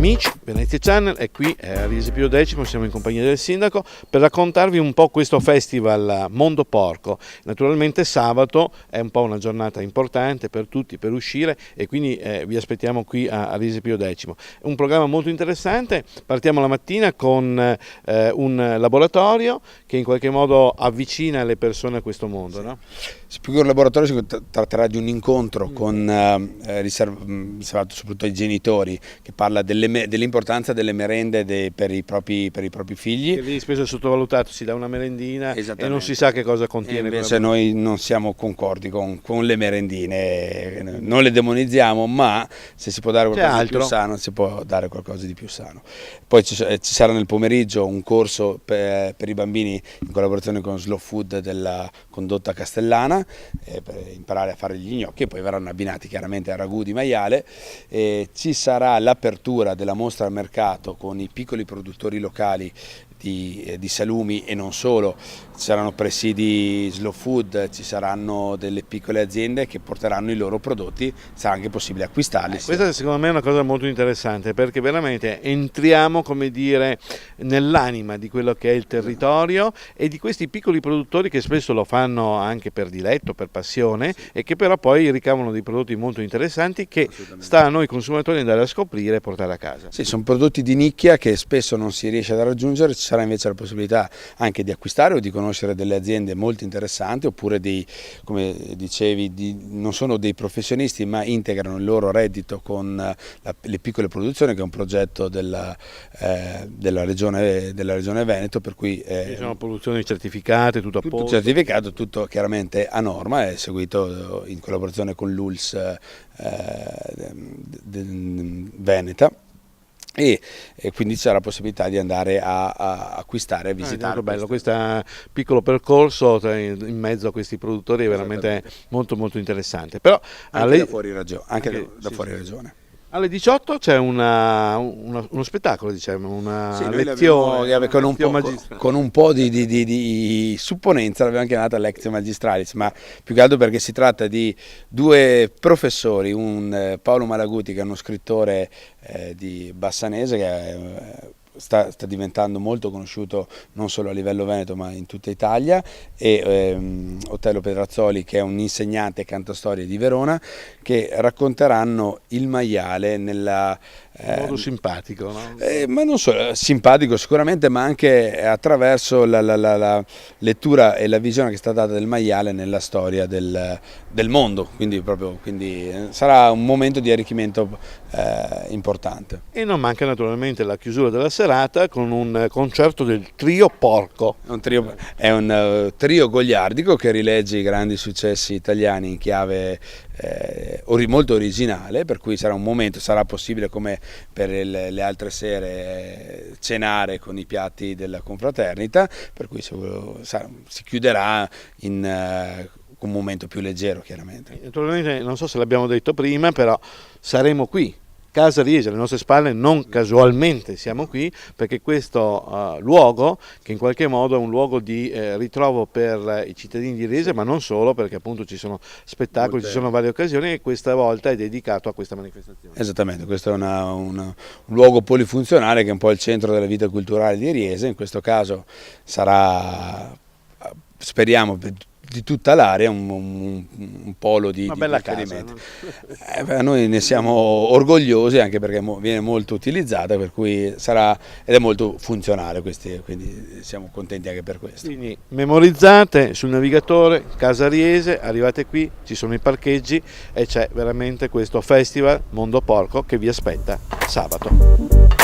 Amici, Venezia Channel è qui a Riese Pio X, siamo in compagnia del sindaco per raccontarvi un po' questo festival Mondo Porco. Naturalmente sabato è un po' una giornata importante per tutti, per uscire, e quindi vi aspettiamo qui a Riese Pio X. È un programma molto interessante, partiamo la mattina con un laboratorio che in qualche modo avvicina le persone a questo mondo, no? Più che un laboratorio si tratterà di un incontro con riservato soprattutto ai genitori, che parla dell'importanza delle merende per i propri figli. Che lì spesso è sottovalutato, si dà una merendina e non si sa che cosa contiene. Invece noi non siamo concordi con le merendine, non le demonizziamo, ma se si può dare qualcosa di più sano, si può dare qualcosa di più sano. Poi ci sarà nel pomeriggio un corso per i bambini in collaborazione con Slow Food della Condotta Castellana, per imparare a fare gli gnocchi, e poi verranno abbinati chiaramente a ragù di maiale. Ci sarà l'apertura della mostra al mercato con i piccoli produttori locali di salumi e non solo. Ci saranno presidi Slow Food, ci saranno delle piccole aziende che porteranno i loro prodotti, sarà anche possibile acquistarli. Questa secondo me è una cosa molto interessante, perché veramente entriamo, come dire, nell'anima di quello che è il territorio e di questi piccoli produttori che spesso lo fanno anche per diletto, per passione, e che però poi ricavano dei prodotti molto interessanti che sta a noi consumatori andare a scoprire e portare a casa. Sì, sono prodotti di nicchia che spesso non si riesce ad raggiungere. Ci sarà invece la possibilità anche di acquistare o di conoscere delle aziende molto interessanti, oppure come dicevi, non sono dei professionisti ma integrano il loro reddito con le piccole produzioni, che è un progetto della regione Veneto, per cui ci sono produzioni certificate, tutto a posto. Tutto certificato, tutto chiaramente a norma, è seguito in collaborazione con l'ULSS Veneta. E quindi c'è la possibilità di andare a acquistare e visitare. Molto bello, questo piccolo percorso in mezzo a questi produttori è veramente molto molto interessante. Però anche da fuori regione. Alle 18 c'è uno spettacolo, diciamo, una lezione con un po' di supponenza l'abbiamo chiamata Lectio Magistralis, ma più che altro perché si tratta di due professori, Paolo Malaguti, che è uno scrittore di Bassanese, che sta diventando molto conosciuto non solo a livello veneto ma in tutta Italia, e Otello Pedrazzoli, che è un insegnante e cantastorie di Verona, che racconteranno il maiale in modo simpatico, no? Ma non solo simpatico sicuramente, ma anche attraverso la lettura e la visione che è stata data del maiale nella storia del mondo, quindi sarà un momento di arricchimento importante. E non manca naturalmente la chiusura della serata con un concerto del Trio Porco. È un trio goliardico che rilegge i grandi successi italiani in chiave molto originale, per cui sarà possibile, come per le altre sere, cenare con i piatti della confraternita, per cui si chiuderà con un momento più leggero, chiaramente. Naturalmente, non so se l'abbiamo detto prima, però saremo qui, Casa Riese, alle nostre spalle, non casualmente siamo qui, perché questo luogo, che in qualche modo è un luogo di ritrovo per i cittadini di Riese, ma non solo, perché appunto ci sono spettacoli, ci sono varie occasioni, e questa volta è dedicato a questa manifestazione. Esattamente, questo è un luogo polifunzionale che è un po' il centro della vita culturale di Riese. In questo caso sarà, speriamo, di tutta l'area un polo di bella riferimento. Casa, no? Noi ne siamo orgogliosi, anche perché viene molto utilizzata, per cui ed è molto funzionale, quindi siamo contenti anche per questo. Quindi memorizzate sul navigatore Casa Riese, arrivate qui, ci sono i parcheggi e c'è veramente questo festival Mondo Porco che vi aspetta sabato.